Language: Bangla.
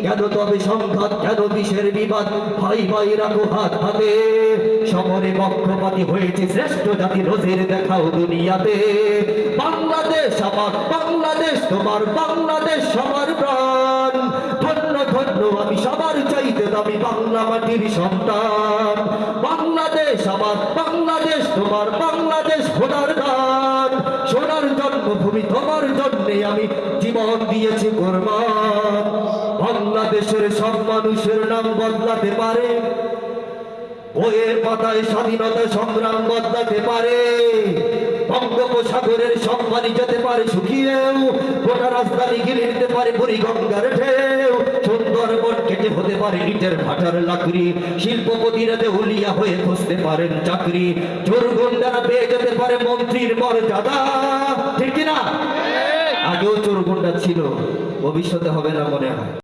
কেন তবে সংঘাত, কেন বিষের বিবাদ, ভাই ভাই রাখো হাত হাতে। সমরে পক্ষপাতী হয়েছে শ্রেষ্ঠ জাতি, নজির দেখাও দুনিয়াতে। বাংলাদেশ আমার, বাংলাদেশ তোমার, বাংলাদেশ সবার প্রাণ। ধন্য ধন্য আমি সবার চাইতে দামি বাংলা মাটির সন্তান। বাংলাদেশ আমার, বাংলাদেশ তোমার, বাংলাদেশ খোদার দান। সোনার জন্মভূমি তোমার জন্যে আমি জীবন দিয়েছি কোরবান। বাংলাদেশের সব মানুষের নাম বদলাতে পারে, বইয়ের পাতায় স্বাধীনতা সংগ্রাম বদলাতে পারে। বঙ্গোপসাগরের সব পানি যেতে পারে শুকিয়েও, গোটা রাজধানী ঘিরে নিতে পারে বুড়িগঙ্গার ঢেউ। সুন্দরবন কেটে হতে পারে ইটের ভাটার লাকড়ি, শিল্পপতিরা দেউলিয়া হয়ে খুঁজতে পারেন চাকরি। চোরগুন্ডারা পেয়ে যেতে পারে মন্ত্রীর মর্যাদা, ঠিক কিনা? আগেও চোরগুন্ডা ছিল, ভবিষ্যতে হবে না মনে হয়।